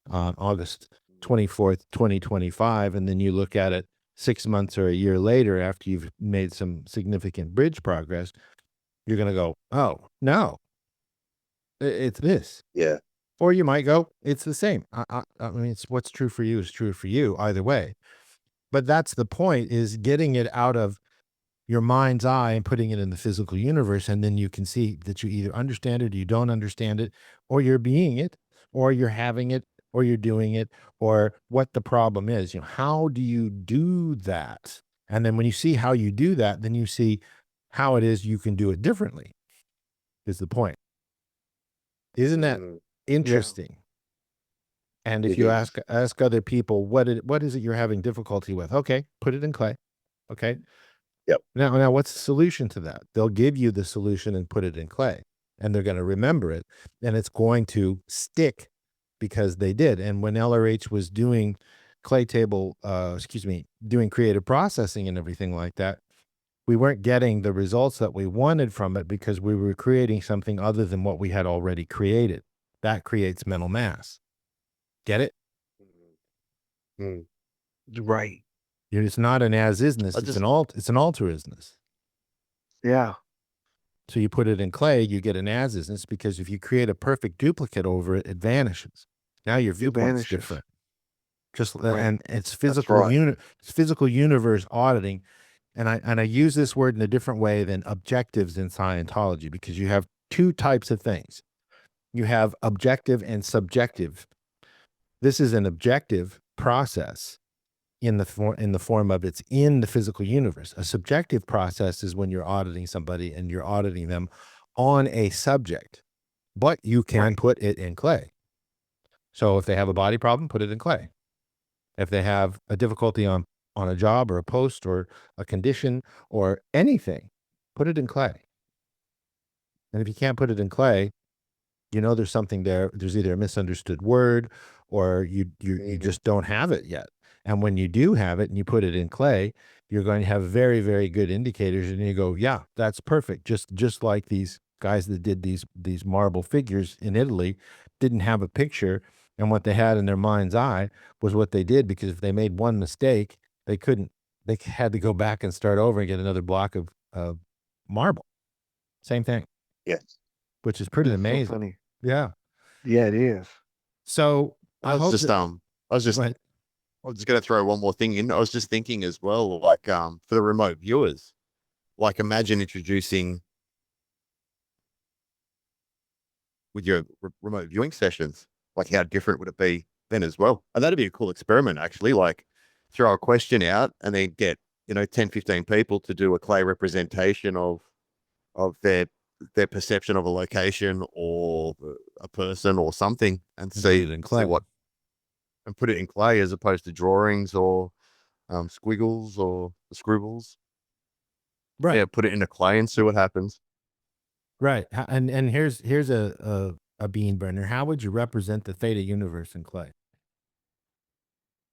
on August 24th, 2025, and then you look at it 6 months or a year later after you've made some significant bridge progress, you're going to go, oh no, it's this. Yeah. Or you might go, it's the same. I mean, it's what's true for you is true for you either way. But that's the point, is getting it out of your mind's eye and putting it in the physical universe. And then you can see that you either understand it or you don't understand it, or you're being it, or you're having it, or you're doing it, or what the problem is. How do you do that? And then when you see how you do that, then you see how it is you can do it differently, is the point. Isn't that Mm. interesting? And if It you is. ask other people, what is it you're having difficulty with? Okay, put it in clay. Okay. Yep. Now what's the solution to that? They'll give you the solution and put it in clay, and they're going to remember it, and it's going to stick because they did. And when LRH was doing doing creative processing and everything like that, we weren't getting the results that we wanted from it because we were creating something other than what we had already created. That creates mental mass. Get it? Mm. Right. It's not an as-isness, I it's just, it's an alter-isness. Yeah. So you put it in clay, you get an as-isness, because if you create a perfect duplicate over it, it vanishes. Now your viewpoint's vanishes. different. Just Right. and it's That's physical right. it's physical universe auditing. And I use this word in a different way than objectives in Scientology, because you have two types of things. You have objective and subjective. This is an objective process in the form of it's in the physical universe. A subjective process is when you're auditing somebody and you're auditing them on a subject, but you can Right. put it in clay. So if they have a body problem, put it in clay. If they have a difficulty on a job or a post or a condition or anything, put it in clay. And if you can't put it in clay, there's something there. There's either a misunderstood word, or you just don't have it yet. And when you do have it and you put it in clay, you're going to have very, very good indicators. And you go, yeah, that's perfect. Just like these guys that did these marble figures in Italy didn't have a picture, and what they had in their mind's eye was what they did, because if they made one mistake, they couldn't. They had to go back and start over and get another block of marble. Same thing, yes. which is pretty That's so amazing. funny. Yeah. Yeah, it is. So I was just, I was just, go ahead. I was just going to throw one more thing in. I was just thinking as well, like, for the remote viewers, like imagine introducing with your remote viewing sessions, like how different would it be then as well? And that'd be a cool experiment, actually, like throw a question out and then get, 10, 15 people to do a clay representation of their perception of a location or a person or something, and And put see it in clay. what, and put it in clay as opposed to drawings or squiggles or scribbles. Right. Yeah, put it in a clay and see what happens. Right. And here's a bean burner. How would you represent the theta universe in clay?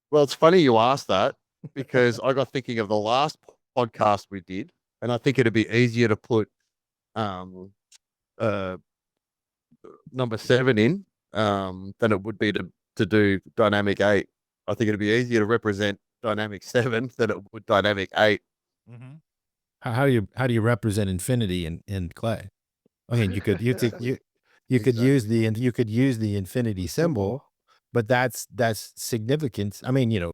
Well, it's funny you asked that, because I got thinking of the last podcast we did, and I think it'd be easier to put um uh number 7 in than it would be to do dynamic 8. I think it'd be easier to represent dynamic 7 than it would dynamic 8. Mm-hmm. How do you represent infinity in clay? I mean, you could use the infinity symbol, but that's significant. I mean,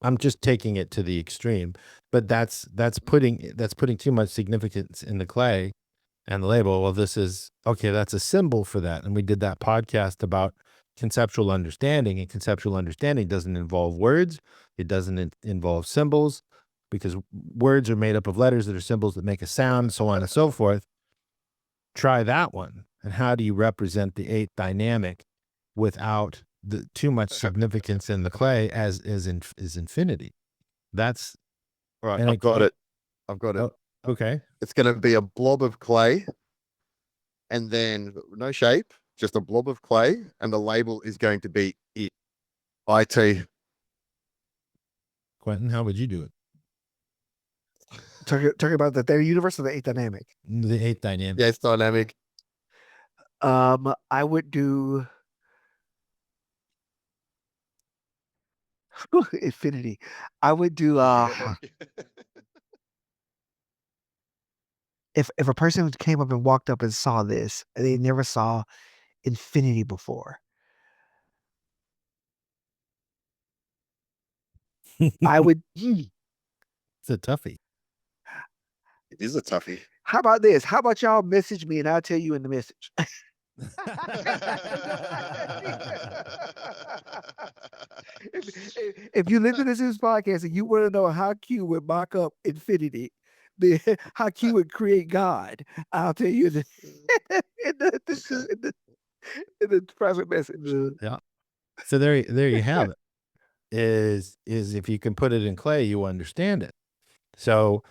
I'm just taking it to the extreme, but that's putting too much significance in the clay, And the label, well, this is, okay, that's a symbol for that. And we did that podcast about conceptual understanding, and conceptual understanding doesn't involve words. It doesn't involve symbols, because words are made up of letters that are symbols that make a sound, so on and so forth. Try that one. And how do you represent the eighth dynamic without too much significance in the clay as is infinity? That's Right. and I've got it. oh, okay. It's going to be a blob of clay, and then no shape, just a blob of clay, and the label is going to be it. IT. Quentin, how would you do it? Talking about the third universe or the eighth dynamic? The eighth dynamic. Yeah, it's dynamic. I would do infinity. I would do if a person came up and walked up and saw this and they never saw infinity before, I would. It's a toughie. It is a toughie. How about this? How about y'all message me and I'll tell you in the message? If you listen to this podcast and you want to know how Q would mock up infinity, how Q would create God, I'll tell you in the private message. Yeah. So there you have it. Is if you can put it in clay, you understand it. So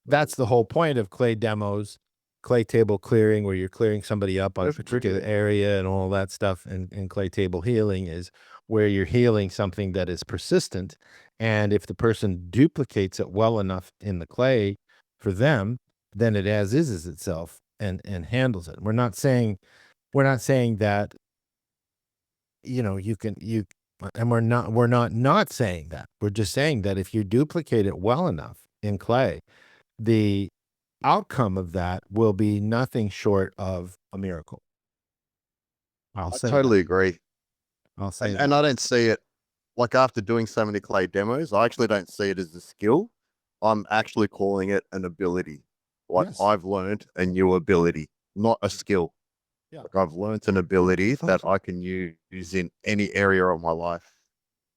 that's the whole point of clay demos, clay table clearing, where you're clearing somebody up on a particular area and all that stuff. And clay table healing is where you're healing something that is persistent. And if the person duplicates it well enough in the clay for them, then it as is itself and handles it. We're not saying that, and we're not saying that. We're just saying that if you duplicate it well enough in clay, the outcome of that will be nothing short of a miracle. I totally agree. I'll say and I don't see it, like, after doing so many clay demos, I actually don't see it as a skill. I'm actually calling it an ability. Like, Yes. I've learned a new ability, not a skill. Yeah. Like, I've learned an ability that I can use in any area of my life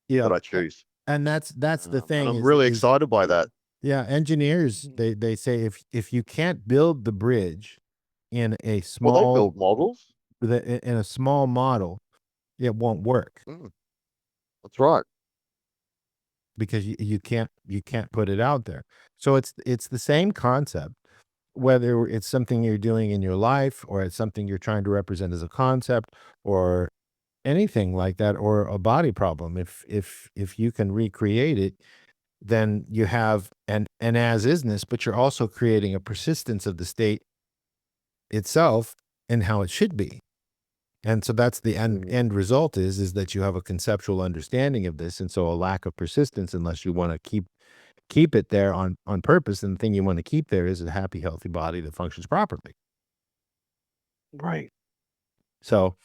that I choose. And that's the thing. And I'm really excited by that. Yeah, engineers, they say if you can't build the bridge in a Well, small they build models. in a small model, it won't work That's right. because you can't put it out there. So it's the same concept, whether it's something you're doing in your life or it's something you're trying to represent as a concept or anything like that, or a body problem. If you can recreate it, then you have an as isness, but you're also creating a persistence of the state itself and how it should be. And so that's the end result is that you have a conceptual understanding of this. And so a lack of persistence, unless you want to keep it there on purpose. And the thing you want to keep there is a happy, healthy body that functions properly. Right. So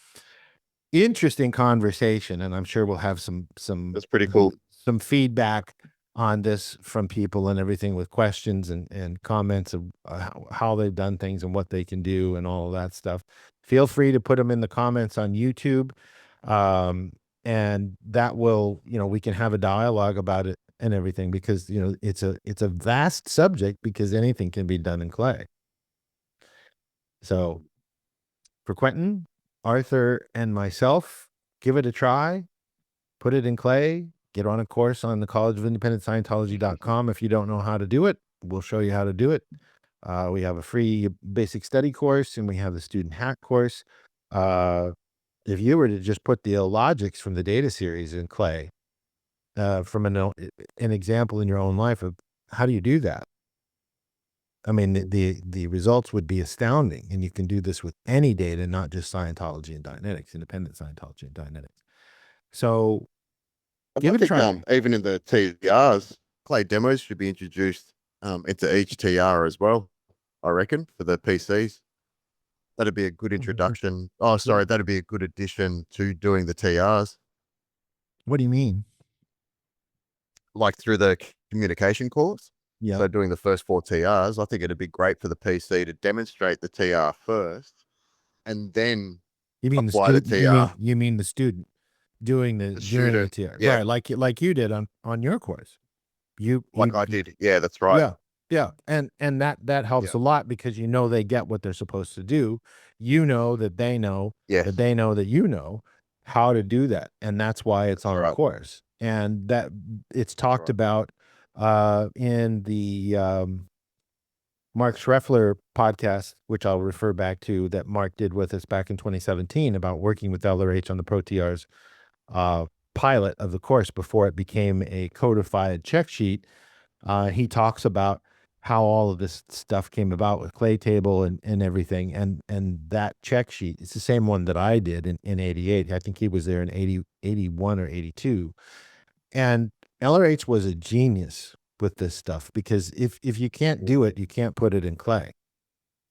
interesting conversation. And I'm sure we'll have some That's pretty cool. Some feedback on this from people and everything, with questions and comments of how they've done things and what they can do and all of that stuff. Feel free to put them in the comments on YouTube. And that will, we can have a dialogue about it and everything, because, it's a vast subject, because anything can be done in clay. So for Quentin, Arthur, and myself, give it a try, put it in clay, get on a course on the College of Independent Scientology.com. If you don't know how to do it, we'll show you how to do it. We have a free basic study course, and we have the student hack course. If you were to just put the illogics from the data series in clay, from an example in your own life of how do you do that? I mean, the results would be astounding, and you can do this with any data, not just Scientology and Dianetics, Independent Scientology and Dianetics. So give it a try. Even in the TRs, clay demos should be introduced into each TR as well, I reckon, for the PCs. That'd be a good introduction. Oh, sorry, that'd be a good addition to doing the TRs. What do you mean? Like through the communication course? Yeah. So doing the first 4 TRs, I think it'd be great for the PC to demonstrate the TR first and then You mean the apply the student? TR. You mean the student doing the student, TR, yeah. right? Like you did on your course. Like I did. Yeah, that's right. Yeah. Yeah. And that helps Yeah. a lot because you know they get what they're supposed to do. You know that they know Yes, that they know that you know how to do that. And that's why it's that's on a right. course. And that it's talked right. about in the Mark Schreffler podcast, which I'll refer back to, that Mark did with us back in 2017 about working with LRH on the ProTR's pilot of the course before it became a codified check sheet. He talks about how all of this stuff came about with clay table and everything. And that check sheet, it's the same one that I did in 88. I think he was there in 81 or 82. And LRH was a genius with this stuff because if you can't do it, you can't put it in clay.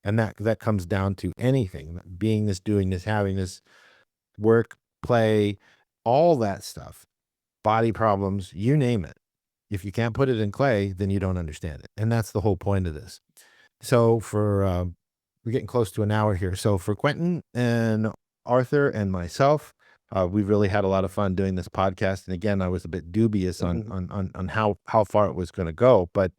And that comes down to anything, being this, doing this, having this, work, play, all that stuff, body problems, you name it. If you can't put it in clay, then you don't understand it. And that's the whole point of this. So we're getting close to an hour here. So for Quentin and Arthur and myself, we've really had a lot of fun doing this podcast. And again, I was a bit dubious on how far it was going to go, but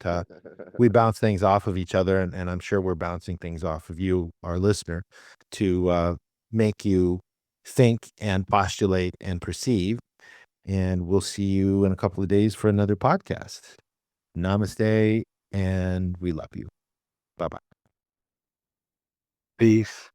we bounce things off of each other, and I'm sure we're bouncing things off of you, our listener, to make you think and postulate and perceive. And we'll see you in a couple of days for another podcast. Namaste, and we love you. Bye-bye. Peace.